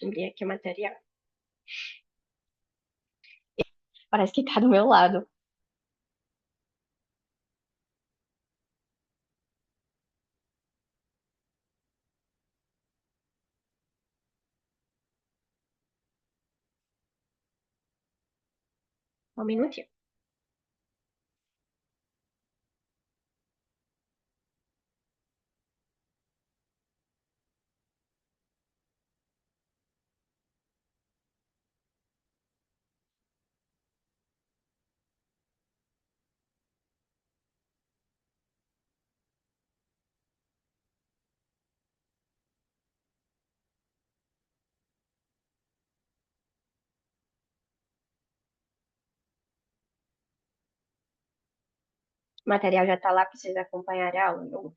Abrir aqui o material. Parece que tá do meu lado. Um minutinho. O material já tá lá para vocês acompanharem a aula.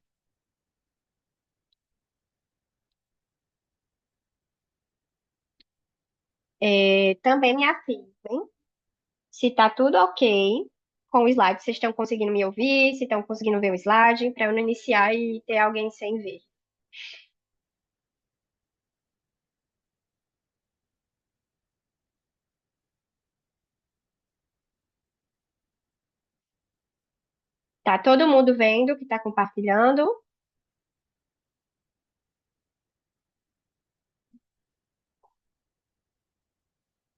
Também me avisem se tá tudo ok com o slide. Vocês estão conseguindo me ouvir? Se estão conseguindo ver o slide, para eu não iniciar e ter alguém sem ver. Tá todo mundo vendo que tá compartilhando?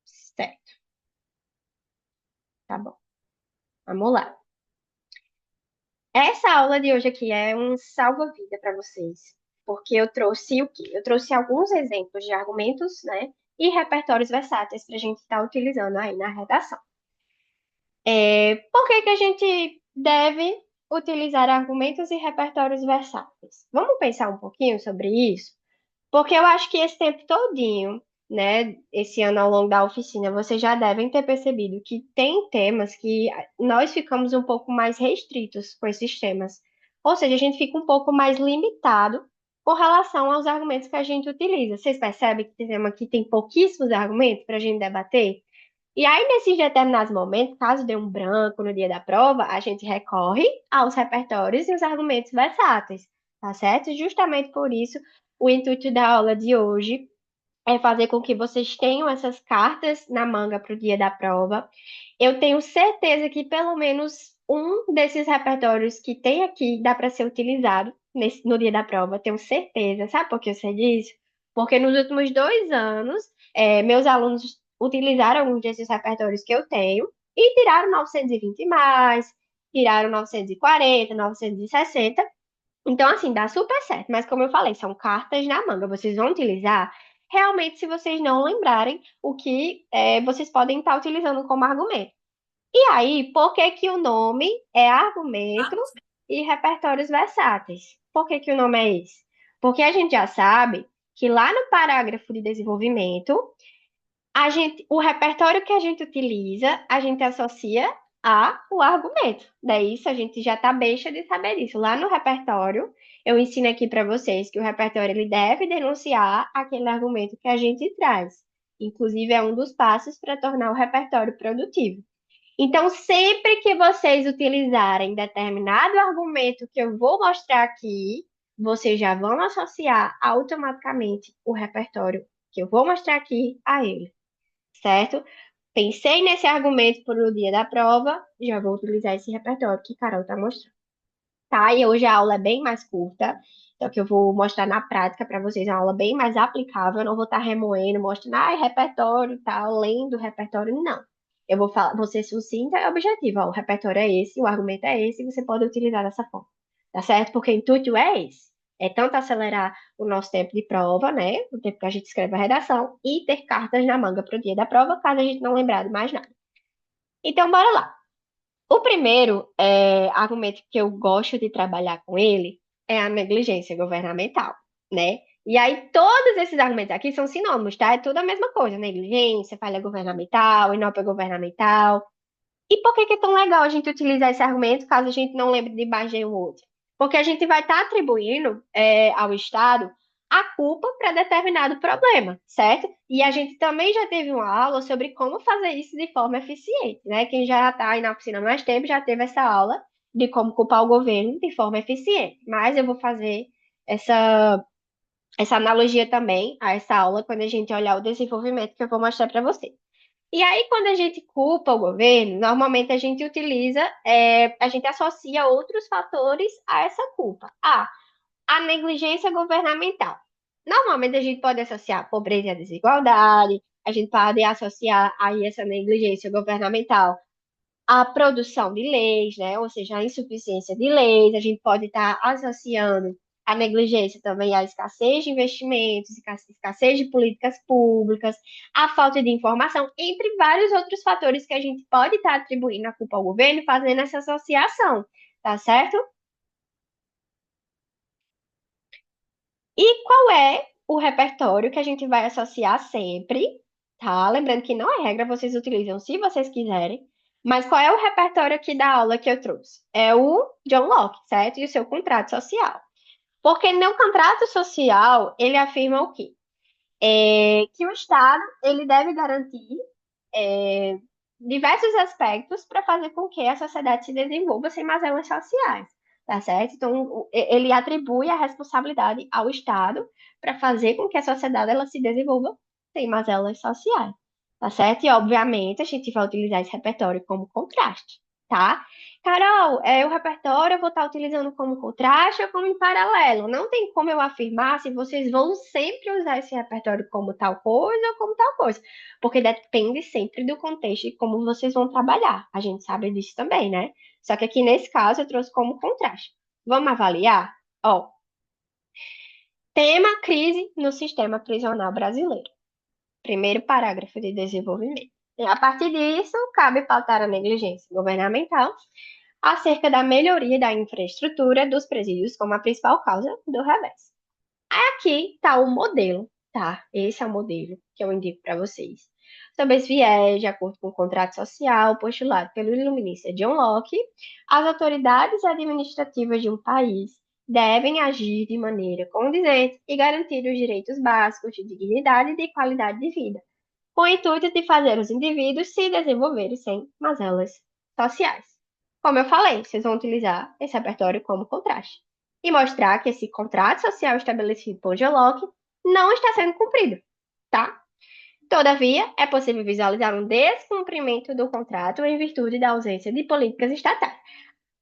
Certo, tá bom. Vamos lá. Essa aula de hoje aqui é um salva-vida para vocês, porque eu trouxe o quê? Eu trouxe alguns exemplos de argumentos, né, e repertórios versáteis para a gente estar utilizando aí na redação. Por que que a gente deve utilizar argumentos e repertórios versáteis? Vamos pensar um pouquinho sobre isso? Porque eu acho que esse tempo todinho, né, esse ano ao longo da oficina, vocês já devem ter percebido que tem temas que nós ficamos um pouco mais restritos com esses temas. Ou seja, a gente fica um pouco mais limitado com relação aos argumentos que a gente utiliza. Vocês percebem que tem tema que tem pouquíssimos argumentos para a gente debater? E aí, nesses determinados momentos, caso dê um branco no dia da prova, a gente recorre aos repertórios e os argumentos versáteis, tá certo? Justamente por isso, o intuito da aula de hoje é fazer com que vocês tenham essas cartas na manga para o dia da prova. Eu tenho certeza que pelo menos um desses repertórios que tem aqui dá para ser utilizado no dia da prova, tenho certeza. Sabe por que eu sei disso? Porque nos últimos 2 anos, meus alunos utilizaram alguns desses repertórios que eu tenho e tiraram 920 mais, tiraram 940, 960. Então, assim, dá super certo. Mas, como eu falei, são cartas na manga. Vocês vão utilizar realmente se vocês não lembrarem o que vocês podem estar utilizando como argumento. E aí, por que que o nome é argumento e repertórios versáteis? Por que que o nome é esse? Porque a gente já sabe que lá no parágrafo de desenvolvimento o repertório que a gente utiliza, a gente associa a o argumento. Daí isso a gente já tá besta de saber disso. Lá no repertório, eu ensino aqui para vocês que o repertório ele deve denunciar aquele argumento que a gente traz. Inclusive, é um dos passos para tornar o repertório produtivo. Então, sempre que vocês utilizarem determinado argumento que eu vou mostrar aqui, vocês já vão associar automaticamente o repertório que eu vou mostrar aqui a ele, certo? Pensei nesse argumento para o dia da prova, já vou utilizar esse repertório que Carol está mostrando. Tá? E hoje a aula é bem mais curta, então que eu vou mostrar na prática para vocês, é uma aula bem mais aplicável, eu não vou estar remoendo, mostrando, repertório, tal, lendo o repertório, não. Eu vou falar, vou ser sucinta e objetiva, ó, o repertório é esse, o argumento é esse, e você pode utilizar dessa forma, tá certo? Porque o intuito é esse, é tanto acelerar o nosso tempo de prova, né, o tempo que a gente escreve a redação, e ter cartas na manga para o dia da prova, caso a gente não lembrar de mais nada. Então, bora lá. O primeiro argumento que eu gosto de trabalhar com ele é a negligência governamental, né? E aí, todos esses argumentos aqui são sinônimos, tá? É tudo a mesma coisa: negligência, falha governamental, inópia governamental. E por que que é tão legal a gente utilizar esse argumento caso a gente não lembre de mais nenhum outro? Porque a gente vai estar atribuindo ao Estado a culpa para determinado problema, certo? E a gente também já teve uma aula sobre como fazer isso de forma eficiente, né? Quem já está aí na oficina há mais tempo já teve essa aula de como culpar o governo de forma eficiente. Mas eu vou fazer essa essa analogia também a essa aula quando a gente olhar o desenvolvimento que eu vou mostrar para você. E aí, quando a gente culpa o governo, normalmente a gente utiliza, a gente associa outros fatores a essa culpa. A negligência governamental. Normalmente a gente pode associar a pobreza e a desigualdade, a gente pode associar aí essa negligência governamental à produção de leis, né? Ou seja, a insuficiência de leis, a gente pode estar associando a negligência também à escassez de investimentos, escassez de políticas públicas, à falta de informação, entre vários outros fatores que a gente pode estar atribuindo a culpa ao governo, fazendo essa associação, tá certo? E qual é o repertório que a gente vai associar sempre, tá? Lembrando que não é regra, vocês utilizam se vocês quiserem. Mas qual é o repertório aqui da aula que eu trouxe? É o John Locke, certo? E o seu contrato social. Porque no contrato social, ele afirma o quê? Que o Estado, ele deve garantir é, diversos aspectos para fazer com que a sociedade se desenvolva sem mazelas sociais, tá certo? Então, ele atribui a responsabilidade ao Estado para fazer com que a sociedade ela se desenvolva sem mazelas sociais, tá certo? E, obviamente, a gente vai utilizar esse repertório como contraste, tá? Carol, o repertório eu vou estar utilizando como contraste ou como em paralelo. Não tem como eu afirmar se vocês vão sempre usar esse repertório como tal coisa ou como tal coisa porque depende sempre do contexto e como vocês vão trabalhar. A gente sabe disso também, né? Só que aqui nesse caso eu trouxe como contraste. Vamos avaliar? Ó, tema crise no sistema prisional brasileiro. Primeiro parágrafo de desenvolvimento. E a partir disso, cabe pautar a negligência governamental acerca da melhoria da infraestrutura dos presídios como a principal causa do revés. Aqui está o modelo, tá? Esse é o modelo que eu indico para vocês. Sobre esse viés, de acordo com o contrato social postulado pelo iluminista John Locke, as autoridades administrativas de um país devem agir de maneira condizente e garantir os direitos básicos de dignidade e de qualidade de vida, com o intuito de fazer os indivíduos se desenvolverem sem mazelas sociais. Como eu falei, vocês vão utilizar esse repertório como contraste e mostrar que esse contrato social estabelecido por John Locke não está sendo cumprido, tá? Todavia, é possível visualizar um descumprimento do contrato em virtude da ausência de políticas estatais.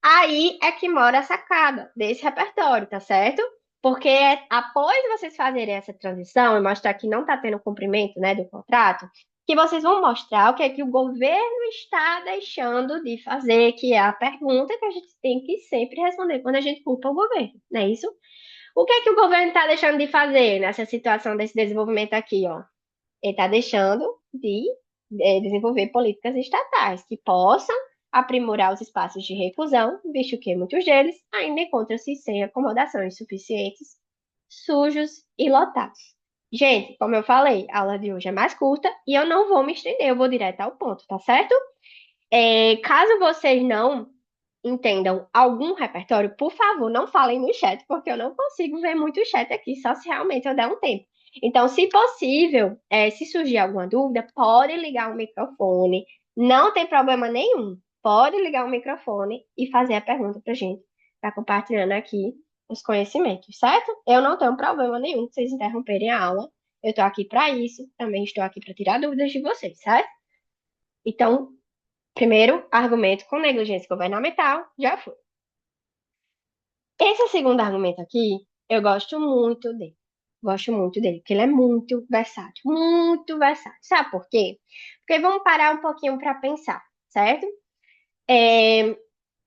Aí é que mora a sacada desse repertório, tá certo? Porque após vocês fazerem essa transição e mostrar que não está tendo cumprimento, né, do contrato, que vocês vão mostrar o que é que o governo está deixando de fazer, que é a pergunta que a gente tem que sempre responder quando a gente culpa o governo, não é isso? O que é que o governo está deixando de fazer nessa situação desse desenvolvimento aqui, ó? Ele está deixando de desenvolver políticas estatais que possam aprimorar os espaços de reclusão, visto que muitos deles ainda encontram-se sem acomodações suficientes, sujos e lotados. Gente, como eu falei, a aula de hoje é mais curta e eu não vou me estender, eu vou direto ao ponto, tá certo? Caso vocês não entendam algum repertório, por favor, não falem no chat, porque eu não consigo ver muito chat aqui, só se realmente eu der um tempo. Então, se possível, se surgir alguma dúvida, pode ligar o microfone, não tem problema nenhum. Pode ligar o microfone e fazer a pergunta pra gente. Tá compartilhando aqui os conhecimentos, certo? Eu não tenho problema nenhum de vocês interromperem a aula. Eu tô aqui para isso, também estou aqui para tirar dúvidas de vocês, certo? Então, primeiro argumento com negligência governamental, já foi. Esse segundo argumento aqui, eu gosto muito dele. Gosto muito dele, porque ele é muito versátil. Muito versátil. Sabe por quê? Porque vamos parar um pouquinho para pensar, certo? É,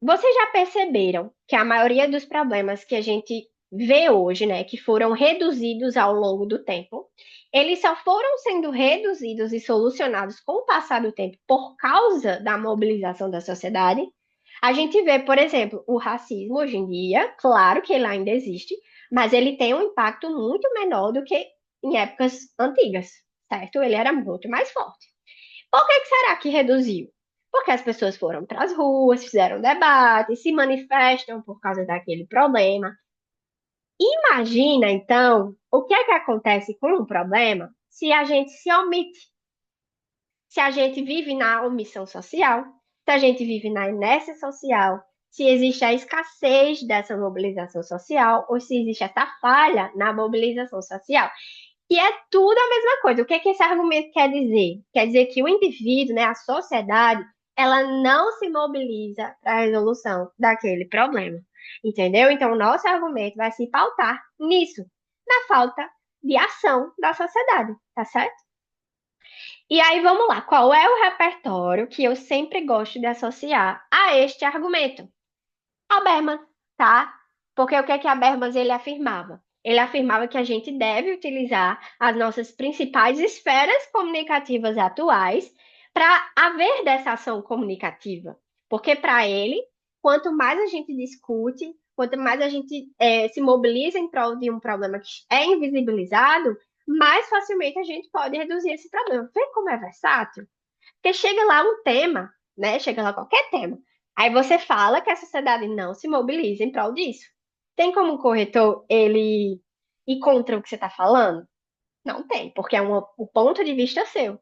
Vocês já perceberam que a maioria dos problemas que a gente vê hoje, né, que foram reduzidos ao longo do tempo, eles só foram sendo reduzidos e solucionados com o passar do tempo por causa da mobilização da sociedade? A gente vê, por exemplo, o racismo hoje em dia, claro que ele ainda existe, mas ele tem um impacto muito menor do que em épocas antigas, certo? Ele era muito mais forte. Por que será que reduziu? Porque as pessoas foram para as ruas, fizeram debate, se manifestam por causa daquele problema. Imagina, então, o que é que acontece com um problema se a gente se omite, se a gente vive na omissão social, se a gente vive na inércia social, se existe a escassez dessa mobilização social ou se existe essa falha na mobilização social. E é tudo a mesma coisa. O que é que esse argumento quer dizer? Quer dizer que o indivíduo, né, a sociedade, ela não se mobiliza para a resolução daquele problema. Entendeu? Então, o nosso argumento vai se pautar nisso, na falta de ação da sociedade, tá certo? E aí, vamos lá. Qual é o repertório que eu sempre gosto de associar a este argumento? Habermas, tá? Porque o que é que Habermas ele afirmava? Ele afirmava que a gente deve utilizar as nossas principais esferas comunicativas atuais para haver dessa ação comunicativa. Porque para ele, quanto mais a gente discute, quanto mais a gente se mobiliza em prol de um problema que é invisibilizado, mais facilmente a gente pode reduzir esse problema. Vê como é versátil? Porque chega lá um tema, né? Chega lá qualquer tema. Aí você fala que a sociedade não se mobiliza em prol disso. Tem como um corretor ele ir contra o que você está falando? Não tem, porque é o ponto de vista seu.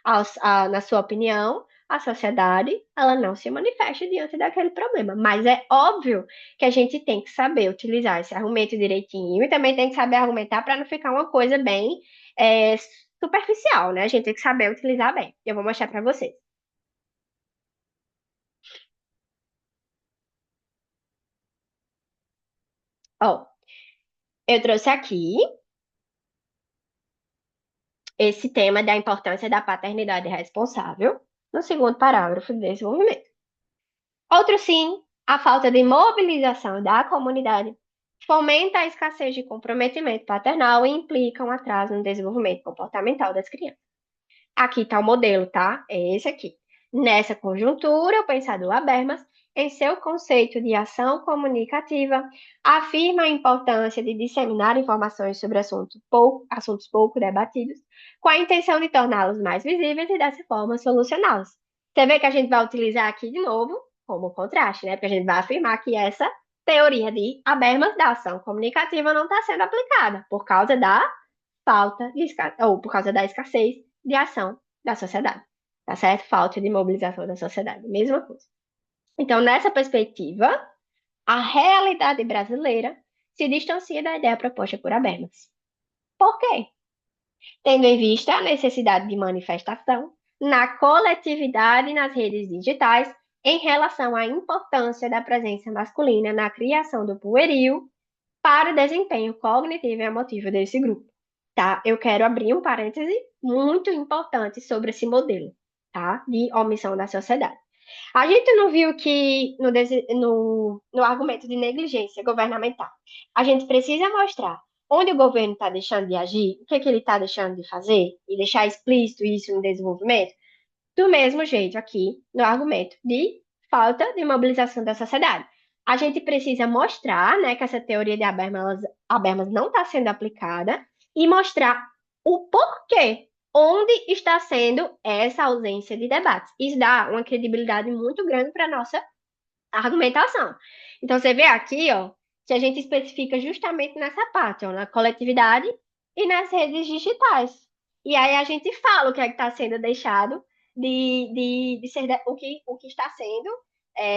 Na sua opinião, a sociedade ela não se manifesta diante daquele problema. Mas é óbvio que a gente tem que saber utilizar esse argumento direitinho e também tem que saber argumentar para não ficar uma coisa bem é, superficial, né? A gente tem que saber utilizar bem. Eu vou mostrar para vocês. Ó, eu trouxe aqui esse tema da importância da paternidade responsável no segundo parágrafo do desenvolvimento. Outro sim, a falta de mobilização da comunidade fomenta a escassez de comprometimento paternal e implica um atraso no desenvolvimento comportamental das crianças. Aqui está o modelo, tá? É esse aqui. Nessa conjuntura, o pensador Habermas, em seu conceito de ação comunicativa, afirma a importância de disseminar informações sobre assuntos pouco debatidos, com a intenção de torná-los mais visíveis e, dessa forma, solucioná-los. Você vê que a gente vai utilizar aqui de novo como contraste, né? Porque a gente vai afirmar que essa teoria de Habermas da ação comunicativa não está sendo aplicada por causa da ou por causa da escassez de ação da sociedade, tá certo? Falta de mobilização da sociedade, mesma coisa. Então, nessa perspectiva, a realidade brasileira se distancia da ideia proposta por Habermas. Por quê? Tendo em vista a necessidade de manifestação na coletividade e nas redes digitais em relação à importância da presença masculina na criação do pueril para o desempenho cognitivo e emotivo desse grupo, tá? Eu quero abrir um parêntese muito importante sobre esse modelo, tá? De omissão da sociedade. A gente não viu que no argumento de negligência governamental, a gente precisa mostrar onde o governo está deixando de agir, o que, que ele está deixando de fazer, e deixar explícito isso no desenvolvimento, do mesmo jeito aqui no argumento de falta de mobilização da sociedade. A gente precisa mostrar, né, que essa teoria de Habermas não está sendo aplicada e mostrar o porquê, onde está sendo essa ausência de debates. Isso dá uma credibilidade muito grande para a nossa argumentação. Então, você vê aqui, ó, que a gente especifica justamente nessa parte, ó, na coletividade e nas redes digitais. E aí a gente fala o que é que está sendo deixado de ser o que está sendo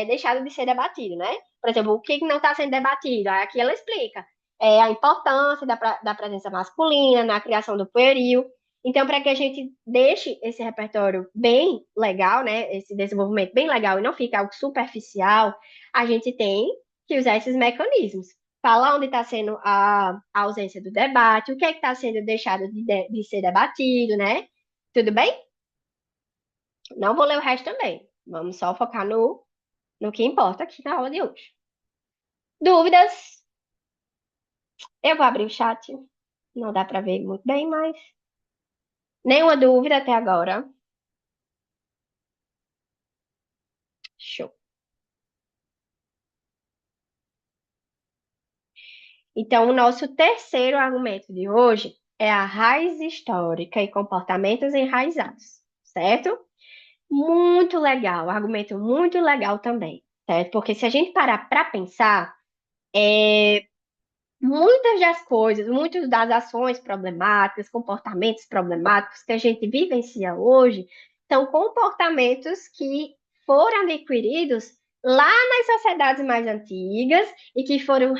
deixado de ser debatido, né? Por exemplo, o que não está sendo debatido? Aí aqui ela explica a importância da presença masculina na criação do pueril. Então, para que a gente deixe esse repertório bem legal, né, esse desenvolvimento bem legal e não fique algo superficial, a gente tem que usar esses mecanismos. Falar onde está sendo a ausência do debate, o que é que está sendo deixado de ser debatido, né? Tudo bem? Não vou ler o resto também. Vamos só focar no que importa aqui na aula de hoje. Dúvidas? Eu vou abrir o chat. Não dá para ver muito bem, mas nenhuma dúvida até agora. Show. Então, o nosso terceiro argumento de hoje é a raiz histórica e comportamentos enraizados, certo? Muito legal, argumento muito legal também, certo? Porque se a gente parar para pensar, muitas das coisas, muitas das ações problemáticas, comportamentos problemáticos que a gente vivencia hoje, são comportamentos que foram adquiridos lá nas sociedades mais antigas e que foram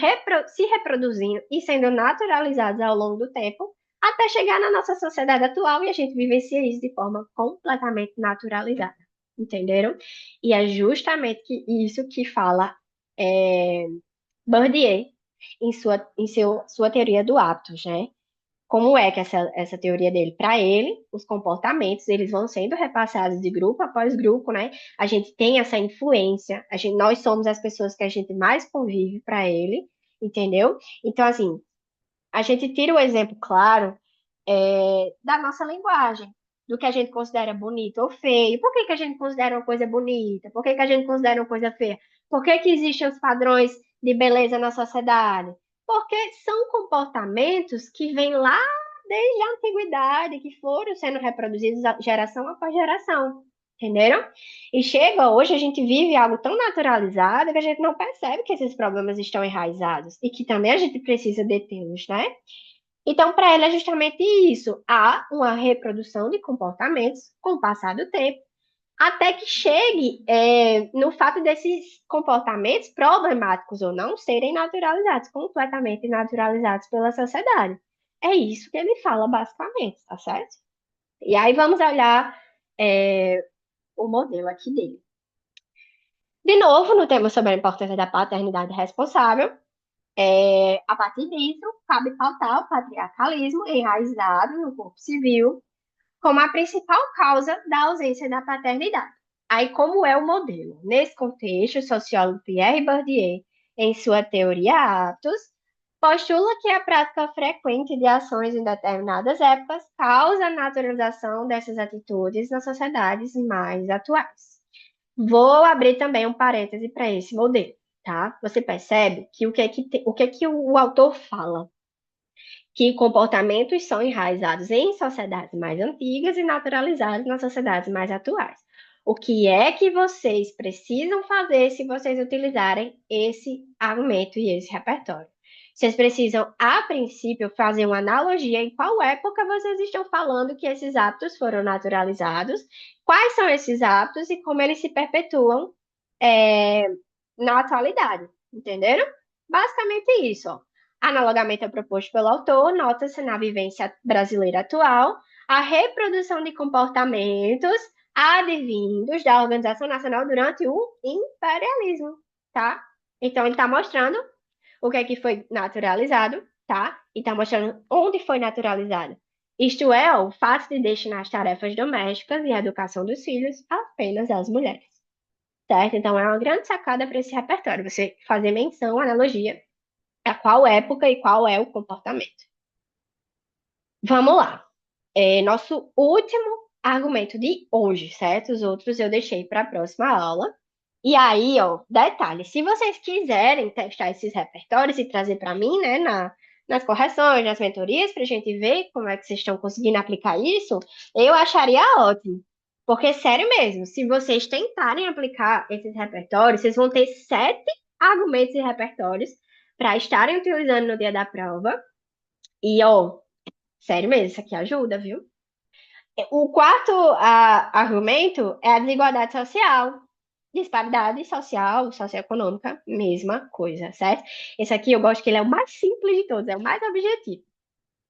se reproduzindo e sendo naturalizados ao longo do tempo, até chegar na nossa sociedade atual e a gente vivencia isso de forma completamente naturalizada. Entenderam? E é justamente isso que fala é, Bourdieu sua teoria do hábitos, né? Como é que essa teoria dele? Para ele, os comportamentos, eles vão sendo repassados de grupo após grupo, né? A gente tem essa influência, nós somos as pessoas que a gente mais convive para ele, entendeu? Então, assim, a gente tira o exemplo claro da nossa linguagem, do que a gente considera bonito ou feio. Por que que a gente considera uma coisa bonita? Por que que a gente considera uma coisa feia? Por que que existem os padrões de beleza na sociedade? Porque são comportamentos que vêm lá desde a antiguidade, que foram sendo reproduzidos geração após geração. Entenderam? E chega hoje, a gente vive algo tão naturalizado que a gente não percebe que esses problemas estão enraizados e que também a gente precisa detê-los, né? Então, para ele é justamente isso. Há uma reprodução de comportamentos com o passar do tempo, até que chegue no fato desses comportamentos, problemáticos ou não, serem naturalizados, completamente naturalizados pela sociedade. É isso que ele fala, basicamente, tá certo? E aí vamos olhar o modelo aqui dele. De novo, no tema sobre a importância da paternidade responsável, a partir disso, cabe pautar o patriarcalismo enraizado no corpo civil como a principal causa da ausência da paternidade. Aí, como é o modelo? Nesse contexto, o sociólogo Pierre Bourdieu, em sua teoria Atos, postula que a prática frequente de ações em determinadas épocas causa a naturalização dessas atitudes nas sociedades mais atuais. Vou abrir também um parêntese para esse modelo, tá? Você percebe que o que é que o autor fala? Que comportamentos são enraizados em sociedades mais antigas e naturalizados nas sociedades mais atuais. O que é que vocês precisam fazer se vocês utilizarem esse argumento e esse repertório? Vocês precisam, a princípio, fazer uma analogia em qual época vocês estão falando que esses hábitos foram naturalizados, quais são esses hábitos e como eles se perpetuam é, na atualidade, entenderam? Basicamente isso, ó. Analogamente ao proposto pelo autor, nota-se na vivência brasileira atual a reprodução de comportamentos advindos da Organização Nacional durante o imperialismo, tá? Então, ele está mostrando o que é que foi naturalizado, tá? E está mostrando onde foi naturalizado. Isto é, o fato de destinar as tarefas domésticas e a educação dos filhos apenas às mulheres, certo? Então, é uma grande sacada para esse repertório, você fazer menção, analogia a qual época e qual é o comportamento. Vamos lá. Nosso último argumento de hoje, certo? Os outros eu deixei para a próxima aula. E aí, ó, detalhe, se vocês quiserem testar esses repertórios e trazer para mim, né, nas correções, nas mentorias, para a gente ver como é que vocês estão conseguindo aplicar isso, eu acharia ótimo. Porque, sério mesmo, se vocês tentarem aplicar esses repertórios, vocês vão ter 7 argumentos e repertórios para estarem utilizando no dia da prova. E, ó, sério mesmo, isso aqui ajuda, viu? O quarto argumento é a desigualdade social. Disparidade social, socioeconômica, mesma coisa, certo? Esse aqui eu gosto que ele é o mais simples de todos, é o mais objetivo.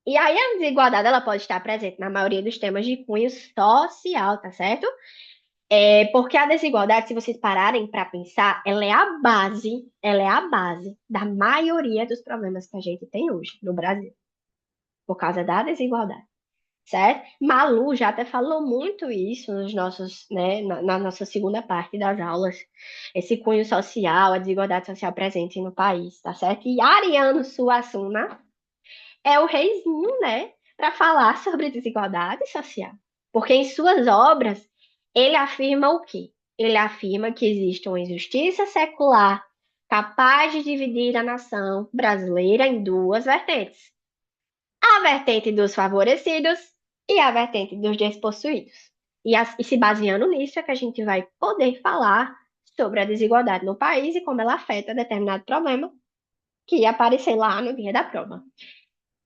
E aí a desigualdade ela pode estar presente na maioria dos temas de cunho social, tá certo? Porque a desigualdade, se vocês pararem para pensar, ela é a base da maioria dos problemas que a gente tem hoje no Brasil, por causa da desigualdade, certo? Malu já até falou muito isso nos nossos, né, na nossa segunda parte das aulas, esse cunho social, a desigualdade social presente no país, tá certo? E Ariano Suassuna é o reizinho, né, para falar sobre desigualdade social, porque em suas obras ele afirma o quê? Ele afirma que existe uma injustiça secular capaz de dividir a nação brasileira em duas vertentes: a vertente dos favorecidos e a vertente dos despossuídos. E se baseando nisso é que a gente vai poder falar sobre a desigualdade no país e como ela afeta determinado problema que ia aparecer lá no dia da prova.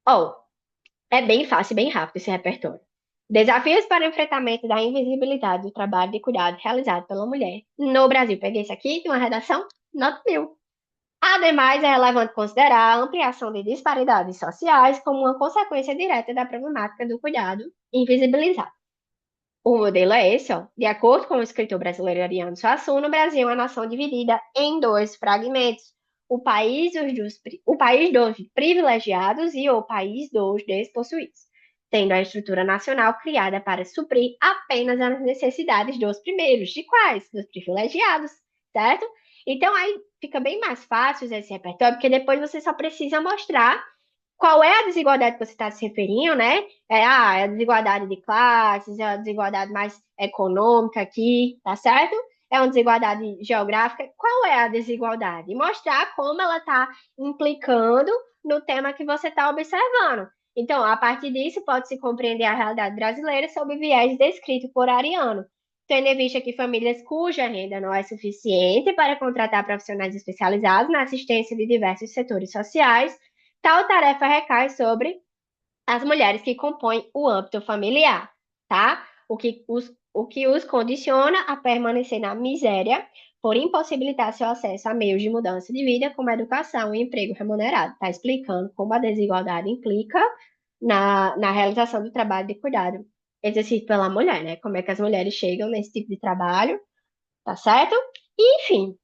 Oh, é bem fácil, bem rápido esse repertório. Desafios para o enfrentamento da invisibilidade do trabalho de cuidado realizado pela mulher no Brasil. Peguei isso aqui de uma redação, nota 1000. Ademais, é relevante considerar a ampliação de disparidades sociais como uma consequência direta da problemática do cuidado invisibilizado. O modelo é esse, ó. De acordo com o escritor brasileiro Ariano Suassuna, o Brasil é uma nação dividida em dois fragmentos. O país dos privilegiados e o país dos despossuídos, tendo a estrutura nacional criada para suprir apenas as necessidades dos primeiros. De quais? Dos privilegiados, certo? Então aí fica bem mais fácil esse repertório, porque depois você só precisa mostrar qual é a desigualdade que você está se referindo, né? É a desigualdade de classes, é a desigualdade mais econômica aqui, tá certo? É uma desigualdade geográfica. Qual é a desigualdade? E mostrar como ela está implicando no tema que você está observando. Então, a partir disso, pode-se compreender a realidade brasileira sob o viés descrito por Ariano, tendo em vista que famílias cuja renda não é suficiente para contratar profissionais especializados na assistência de diversos setores sociais. Tal tarefa recai sobre as mulheres que compõem o âmbito familiar, tá? O que os condiciona a permanecer na miséria por impossibilitar seu acesso a meios de mudança de vida, como a educação e emprego remunerado. Tá explicando como a desigualdade implica na realização do trabalho de cuidado exercido pela mulher, né? Como é que as mulheres chegam nesse tipo de trabalho, tá certo? Enfim,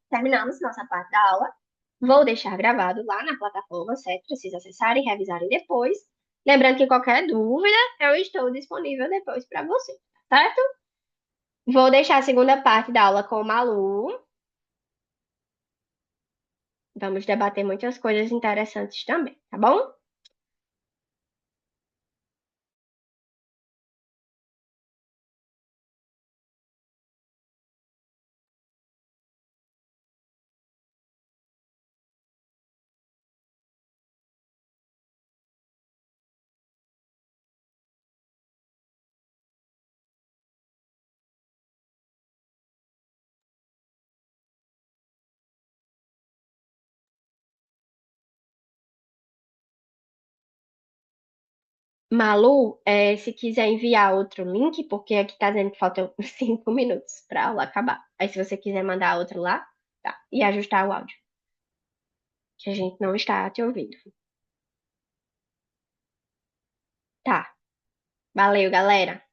terminamos nossa parte da aula. Vou deixar gravado lá na plataforma, certo? Precisa acessar e revisar depois. Lembrando que qualquer dúvida, eu estou disponível depois para você, tá certo? Vou deixar a segunda parte da aula com o Malu. Vamos debater muitas coisas interessantes também, tá bom? Malu, se quiser enviar outro link, porque aqui tá dizendo que faltam 5 minutos para a aula acabar. Aí, se você quiser mandar outro lá, tá. E ajustar o áudio, que a gente não está te ouvindo. Tá. Valeu, galera.